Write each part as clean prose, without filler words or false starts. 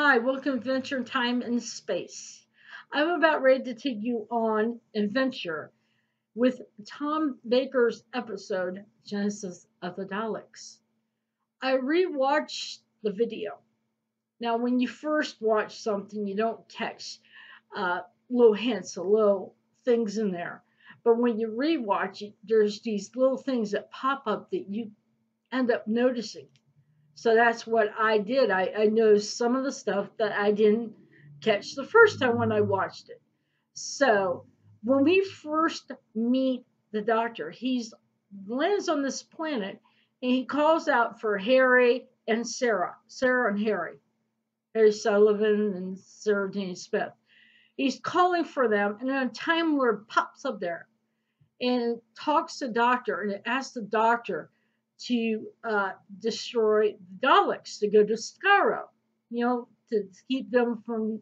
Hi, welcome to Adventure in Time and Space. I'm about ready to take you on adventure with Tom Baker's episode, Genesis of the Daleks. I rewatched the video. Now, when you first watch something, you don't catch uh, little hints, little things in there. But when you rewatch it, there's these little things that pop up that you end up noticing. So that's what I did. I noticed some of the stuff that I didn't catch the first time when I watched it. So when we first meet the doctor, he's lands on this planet and he calls out for Harry and Sarah and Harry Sullivan and Sarah Jane Smith. He's calling for them, and then a Time Lord pops up there and talks to the doctor and asks the doctor to destroy the Daleks, to go to Skaro, to keep them from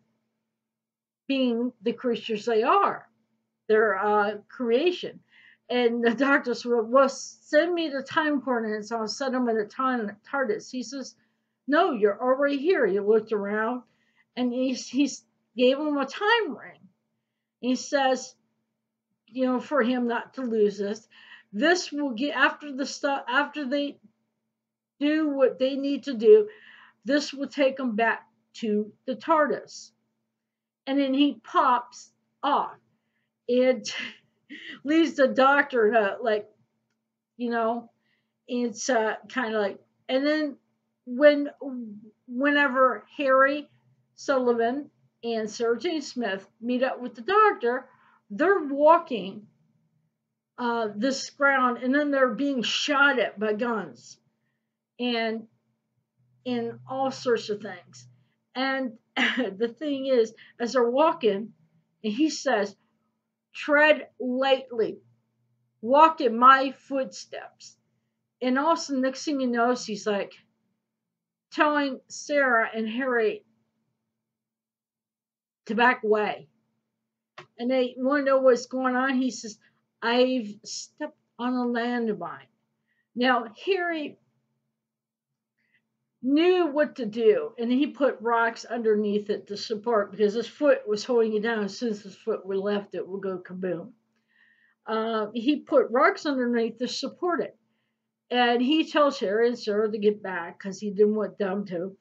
being the creatures they are, their creation. And the doctor said, well, send me the time coordinates. I'll send them in the time TARDIS. He says, no, you're already here. He looked around and he gave him a time ring. He says, for him not to lose this. This will get after they do what they need to do. This will take them back to the TARDIS, and then he pops off. It leaves the doctor it's kind of like, and then whenever Harry Sullivan and Sarah Jane Smith meet up with the doctor, they're walking this ground, and then they're being shot at by guns and all sorts of things. And the thing is, as they're walking, and he says, tread lightly, walk in my footsteps. And also, next thing you know, he's like telling Sarah and Harry to back away. And they want to know what's going on. He says, I've stepped on a landmine. Now, Harry knew what to do, and he put rocks underneath it to support, because his foot was holding it down. As soon as his foot would left, it would go kaboom. He put rocks underneath to support it. And he tells Harry and Sarah to get back because he didn't want them to.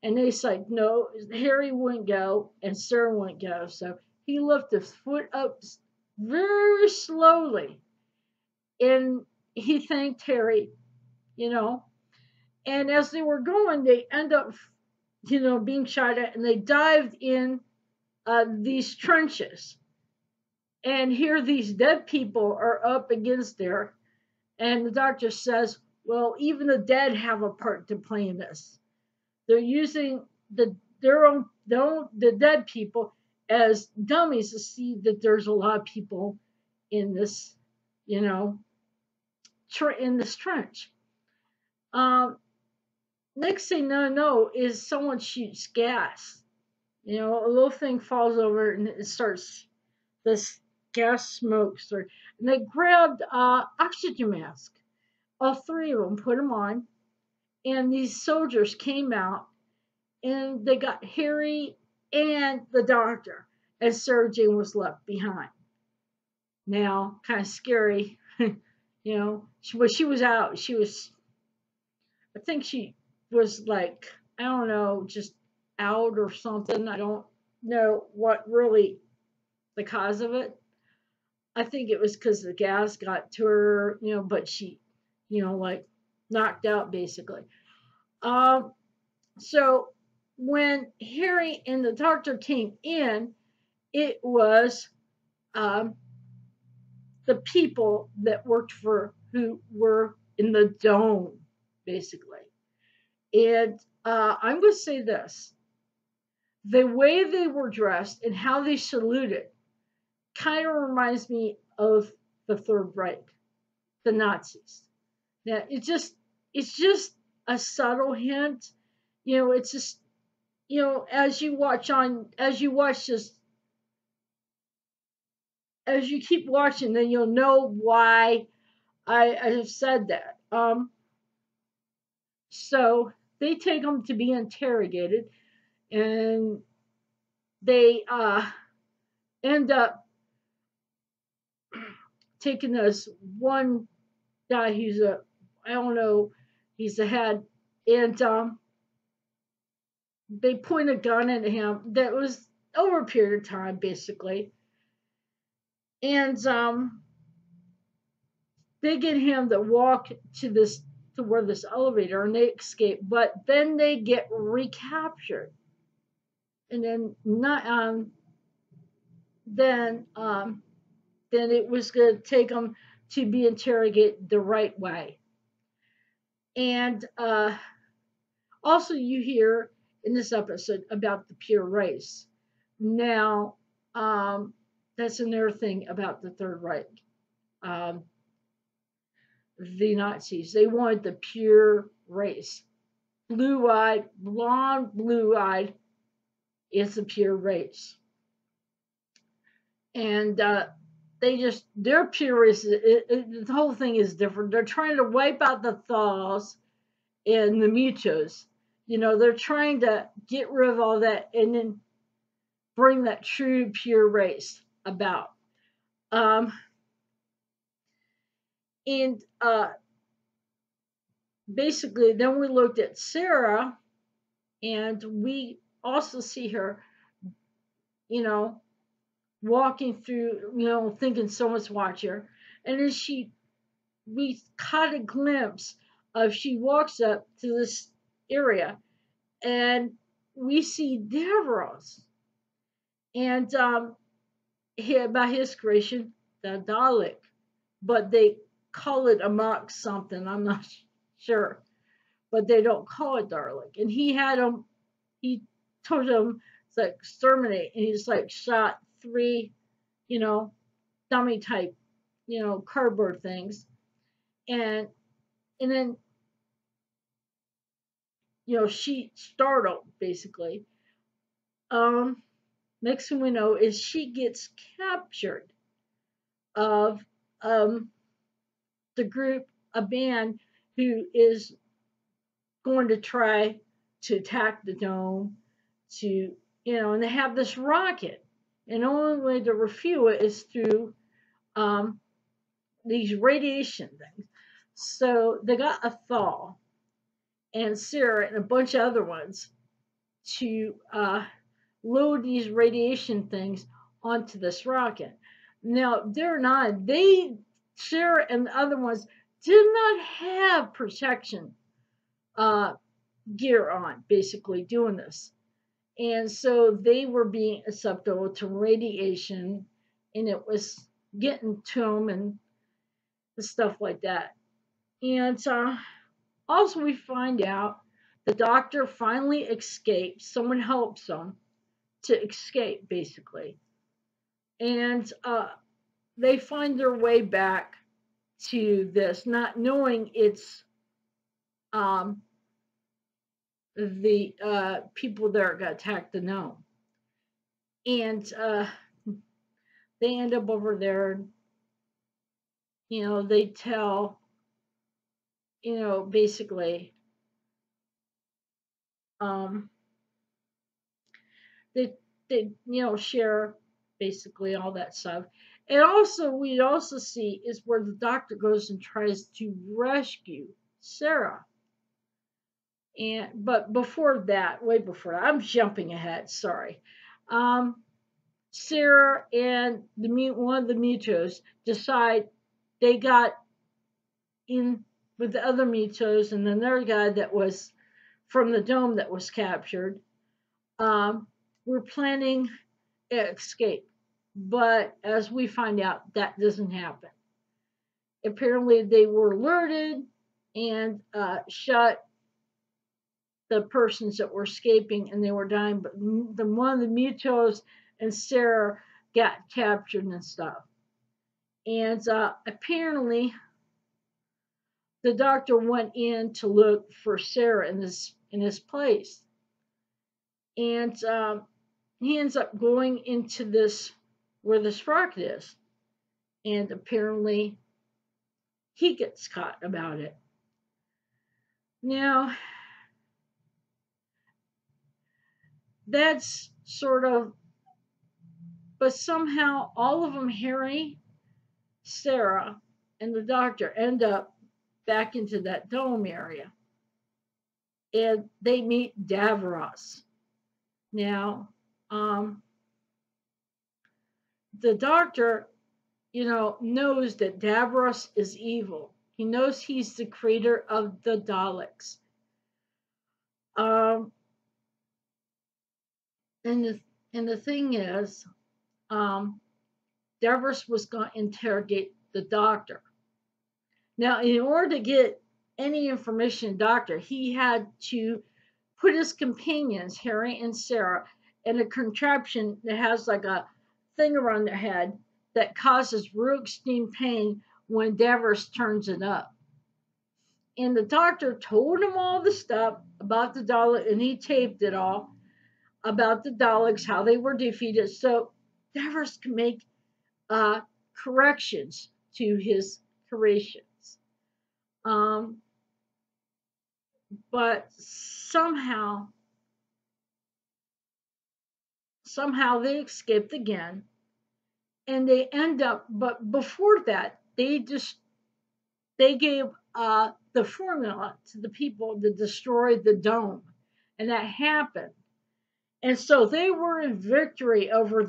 And they say, no, Harry wouldn't go and Sarah wouldn't go. So he lifted his foot up very slowly. And he thanked Harry, And as they were going, they end up, being shot at, and they dived in these trenches. And here these dead people are up against there. And the doctor says, well, even the dead have a part to play in this. They're using the dead people as dummies to see that there's a lot of people in this, in this trench. Next thing I know is someone shoots gas. A little thing falls over and it starts, this gas smoke starts. And they grabbed oxygen mask. All three of them put them on. And these soldiers came out and they got Harry and the doctor. And Sarah Jane was left behind. Now, kind of scary, but she was out. I think she was like, I don't know, just out or something. I don't know what really the cause of it. I think it was because the gas got to her, but she, knocked out basically. So when Harry and the doctor came in, it was the people that worked who were in the dome, basically. And I'm going to say this. The way they were dressed and how they saluted kind of reminds me of the Third Reich, the Nazis. Now, it's just a subtle hint. It's just, as you keep watching, then you'll know why I have said that. So they take them to be interrogated, and they end up taking this one guy. He's a, I don't know, he's the head, and they point a gun at him. That was over a period of time, basically, and they get him to walk to this to where this elevator, and they escape. But then they get recaptured, and then not then then it was going to take them to be interrogated the right way. And also, you hear in this episode about the pure race. Now, that's another thing about the Third Reich. Um, the Nazis, they wanted the pure race. Blue eyed, blonde, blue eyed is the pure race. And they just, their pure race, the whole thing is different. They're trying to wipe out the thaws and the mutos. You know, they're trying to get rid of all that and then bring that true pure race about. And basically, then we looked at Sarah, and we also see her, you know, walking through, you know, thinking someone's watching her. And then we caught a glimpse of she walks up to this area, and we see Davros. And by his creation, the Dalek, but they call it a mock something. I'm not sure, but they don't call it Dalek. And he told him it's like exterminate, and he's like shot 3, you know, dummy type, you know, cardboard things, and then you know she startled basically. Next thing we know is she gets captured of the group, a band who is going to try to attack the dome, to, you know, and they have this rocket, and the only way to refuel it is through these radiation things. So they got a thaw and Sarah and a bunch of other ones to load these radiation things onto this rocket. Now Sarah and the other ones did not have protection gear on, basically doing this. And so they were being susceptible to radiation, and it was getting to them and stuff like that. And also, we find out the doctor finally escapes. Someone helps them to escape, basically. And they find their way back to this, not knowing it's the people that got attacked the gnome. And they end up over there. You know, they tell, you know, basically, they you know, share basically all that stuff. And also, we also see is where the doctor goes and tries to rescue Sarah. And but before that, way before that, I'm jumping ahead. Sorry. Sarah and one of the mutos decide they got in with the other mutos and another guy that was from the dome that was captured. We're planning an escape, but as we find out, that doesn't happen. Apparently, they were alerted and shot the persons that were escaping, and they were dying. But one of the mutos and Sarah got captured and stuff. And apparently, the doctor went in to look for Sarah in this place, and he ends up going into this where this rocket is, and apparently, he gets caught about it. Now, that's sort of, but somehow all of them, Harry, Sarah, and the doctor, end up back into that dome area. And they meet Davros. Now, the doctor, knows that Davros is evil. He knows he's the creator of the Daleks. Um, and the thing is, Davros was going to interrogate the doctor. Now, in order to get any information, doctor, he had to put his companions, Harry and Sarah, in a contraption that has like a thing around their head that causes real extreme pain when Davros turns it up. And the doctor told him all the stuff about the Daleks, and he taped it all about the Daleks, how they were defeated, so Davros can make corrections to his creations. But somehow they escaped again, and they end up. But before that, they gave the formula to the people to destroy the dome, and that happened. And so they were in victory over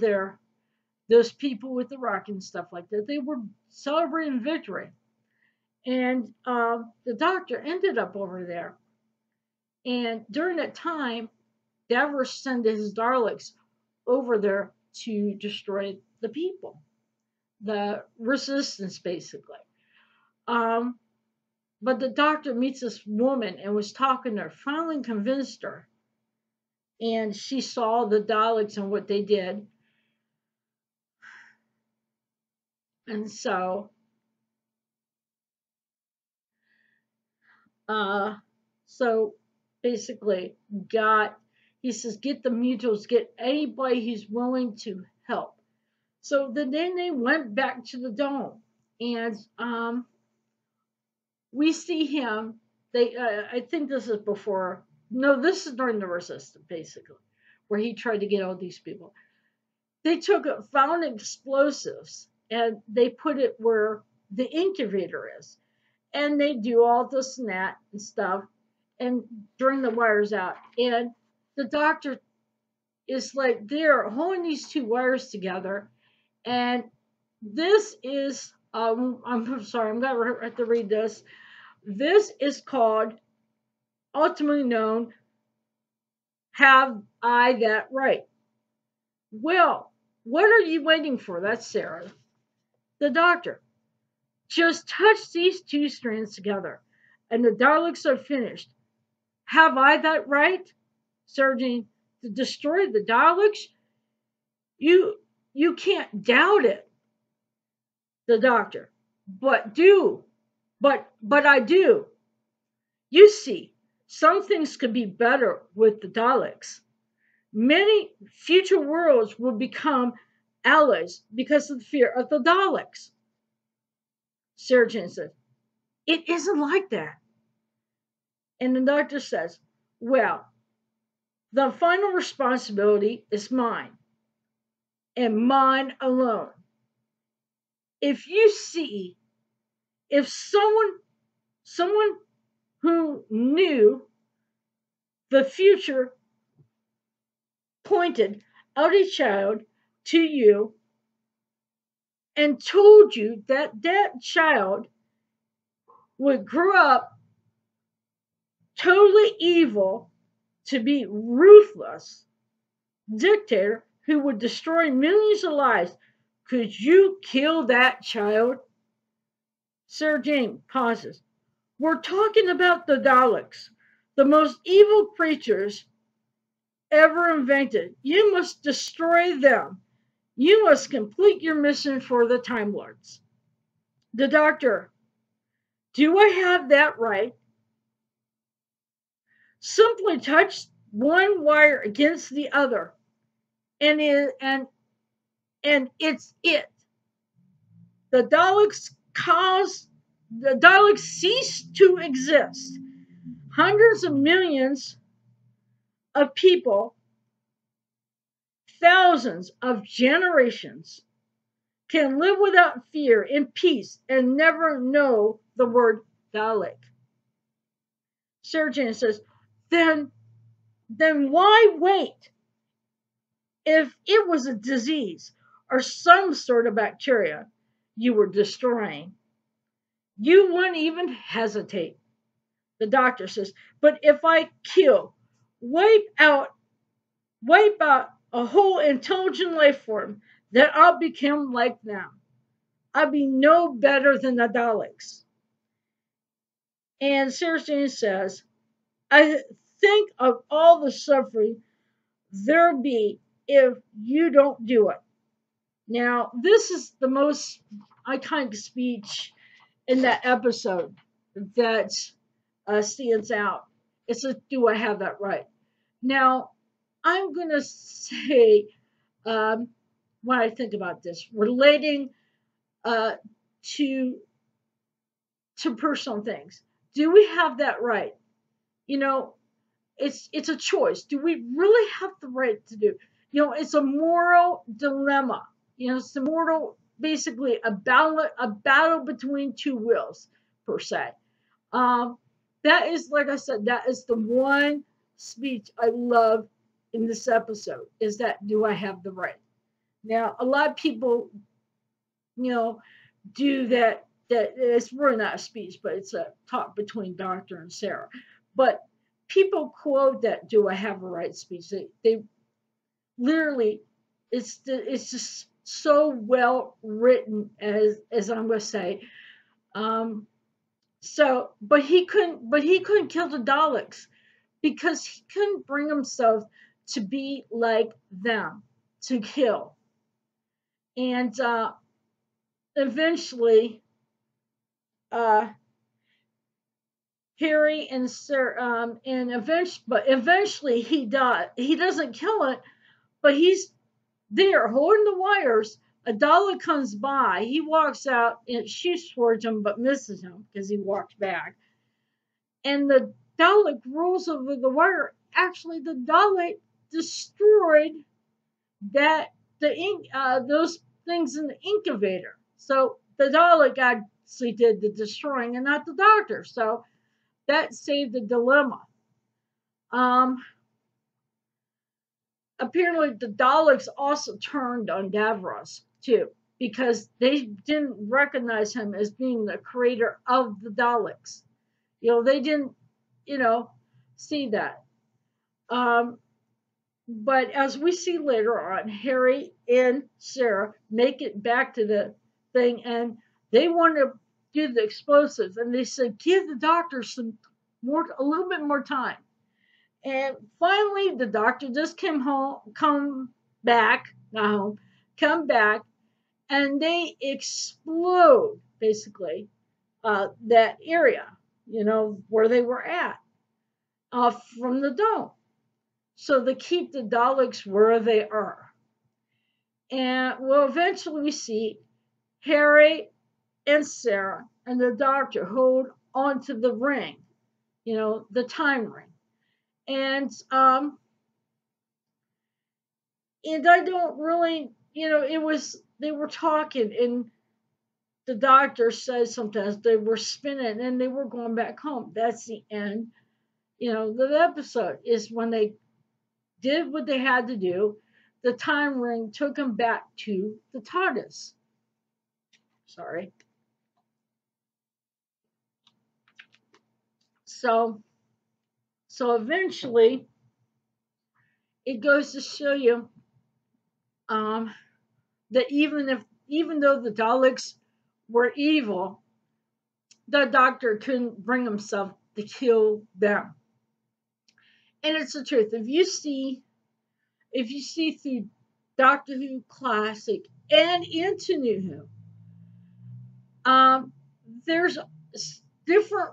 those people with the rock and stuff like that. They were celebrating victory. And the doctor ended up over there. And during that time, Davros sent his Daleks over there to destroy the people, the resistance, basically. But the doctor meets this woman and was talking to her, finally convinced her. And she saw the Daleks and what they did. And so basically he says, get the mutuals, get anybody who's willing to help. So then they went back to the dome, and we see him. I think this is before. No, this is during the resistance, basically, where he tried to get all these people. They found explosives, and they put it where the incubator is, and they do all this and that and stuff, and bring the wires out. And the doctor is like, they're holding these two wires together, and this is, I'm sorry, I'm going to have to read this. This is called, ultimately known, Have I That Right? Well, what are you waiting for? That's Sarah. The doctor. Just touch these two strands together, and the Daleks are finished. Have I that right? Surgeon, to destroy the Daleks? You can't doubt it. The doctor. But I do. You see, some things could be better with the Daleks. Many future worlds will become allies because of the fear of the Daleks. Surgeon says, it isn't like that. And the doctor says, well, the final responsibility is mine, and mine alone. If someone who knew the future pointed out a child to you and told you that that child would grow up totally evil, to be ruthless dictator who would destroy millions of lives, could you kill that child? Sir James pauses. We're talking about the Daleks, the most evil creatures ever invented. You must destroy them. You must complete your mission for the Time Lords. The doctor. Do I have that right? Simply touch one wire against the other, and it's it. The Daleks cease to exist. Hundreds of millions of people thousands of generations can live without fear in peace and never know the word Dalek. Sarah Jane says, then why wait? If it was a disease or some sort of bacteria you were destroying, you wouldn't even hesitate. The doctor says, but if I kill, wipe out, wipe out a whole intelligent life form, then I'll become like them. I'll be no better than the Daleks. And Sarah Jane says, I think of all the suffering there'll be if you don't do it. Now, this is the most iconic speech in that episode that stands out. It's a do I have that right? Now, I'm going to say when I think about this, relating uh, to personal things. Do we have that right? You know, it's a choice. Do we really have the right to do? You know, it's a moral dilemma. You know, it's a moral, basically a battle between two wills, per se. Um, that is, like I said, that is the one speech I love in this episode. Is that do I have the right? Now, a lot of people, you know, do that. That it's really not a speech, but it's a talk between Doctor and Sarah. But people quote that "Do I have a right?" speech. They literally, it's just so well written, as I'm going to say. Um, but he couldn't kill the Daleks because he couldn't bring himself to be like them, to kill. And eventually, uh, Harry and Sarah, but eventually he died. He doesn't kill it, but he's there holding the wires. A Dalek comes by. He walks out and shoots towards him, but misses him because he walks back. And the Dalek rolls over the wire. Actually, the Dalek destroyed that those things in the incubator. So the Dalek actually did the destroying and not the Doctor. So that saved the dilemma. Um, Apparently, the Daleks also turned on Davros too, because they didn't recognize him as being the creator of the Daleks. You know, they didn't, you know, see that. Um, but as we see later on, Harry and Sarah make it back to the thing, and they want to do the explosives, and they said, give the doctor a little bit more time. And finally, the doctor just come back, not home, come back, and they explode basically that area, you know, where they were at, from the dome. So they keep the Daleks where they are. And well, eventually we see Harry and Sarah and the doctor hold onto the ring, you know, the time ring. And I don't really, you know, it was they were talking, and the doctor says sometimes they were spinning and they were going back home. That's the end, you know, the episode is when they did what they had to do. The time ring took them back to the TARDIS. Sorry. So eventually it goes to show you um, that even though the Daleks were evil, the doctor couldn't bring himself to kill them. And it's the truth. If you see through Doctor Who Classic and into New Who, there's different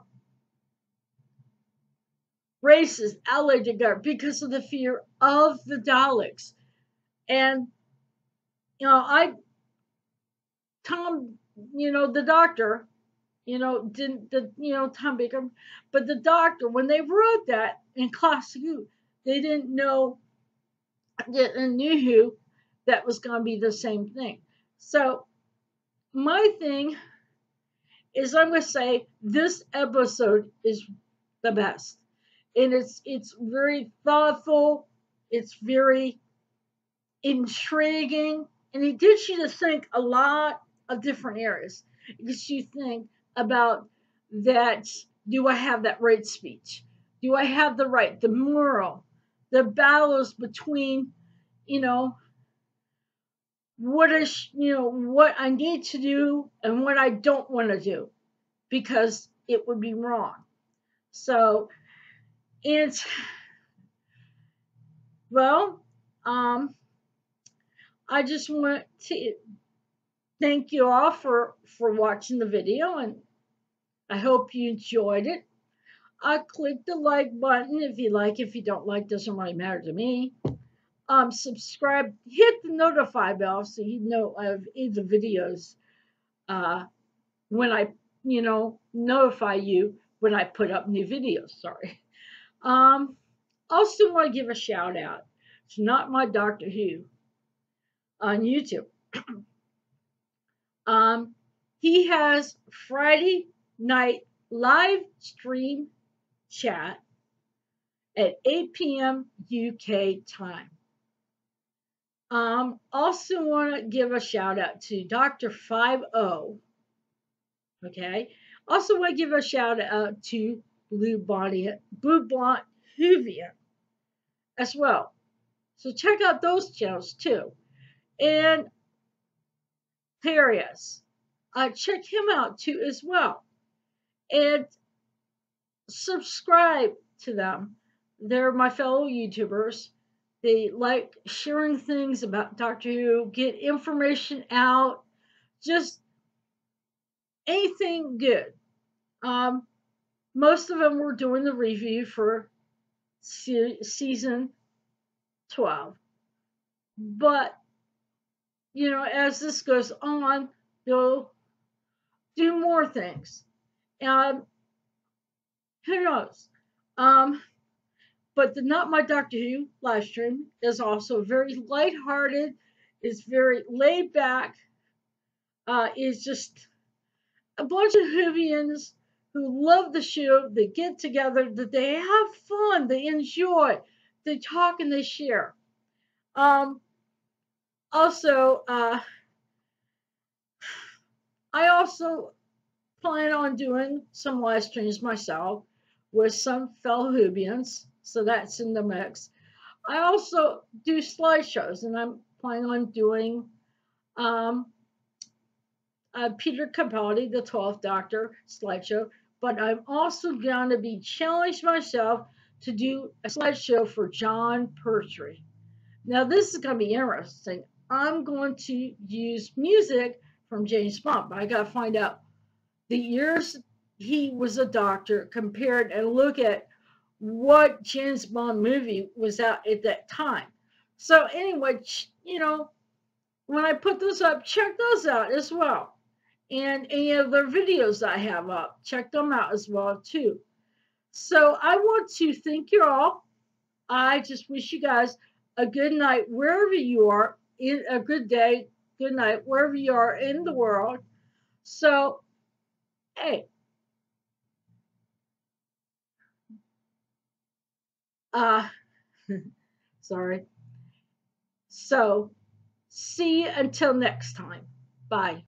races allied together because of the fear of the Daleks. And you know, Tom, you know, the doctor, you know, didn't the you know Tom Baker, but the doctor when they wrote that in Classic Who, they didn't know and knew who that was going to be the same thing. So my thing is, I'm going to say this episode is the best, and it's very thoughtful, it's very intriguing, and it gets you to think a lot of different areas. It gets you to think about that. Do I have that right speech? Do I have the right, the moral, the battles between, you know, what I need to do and what I don't want to do because it would be wrong. So it's, well, um, I just want to thank you all for watching the video, and I hope you enjoyed it. Click the like button if you like. If you don't like, doesn't really matter to me. Subscribe, hit the notify bell so you know of the videos when I, notify you when I put up new videos. Sorry. Also want to give a shout out to Not My Doctor Who on YouTube. He has Friday night live stream chat at 8 p.m. UK time. Also want to give a shout out to Dr. 50. Okay. Also want to give a shout out to Blue Blonde Hoovian as well. So check out those channels too. And Darius, check him out too as well. And subscribe to them. They're my fellow YouTubers. They like sharing things about Doctor Who, get information out, just anything good. Most of them were doing the review for season 12. But, as this goes on, they'll do more things. Who knows? But the Not My Doctor Who live stream is also very lighthearted, is very laid back, is just a bunch of Whovians who love the show. They get together, that they have fun, they enjoy, they talk and they share. Also, I also plan on doing some live streams myself with some fellow Whovians, so that's in the mix. I also do slideshows, and I'm planning on doing Peter Capaldi, the 12th Doctor slideshow, but I'm also going to be challenged myself to do a slideshow for John Pertwee. Now, this is going to be interesting. I'm going to use music from James Bond, but I got to find out the years he was a doctor compared and look at what James Bond movie was out at that time. So anyway, when I put those up, check those out as well. And any other videos I have up, check them out as well too. So I want to thank you all. I just wish you guys a good night wherever you are, a good day, good night wherever you are in the world. So, hey, sorry. So, see you until next time. Bye.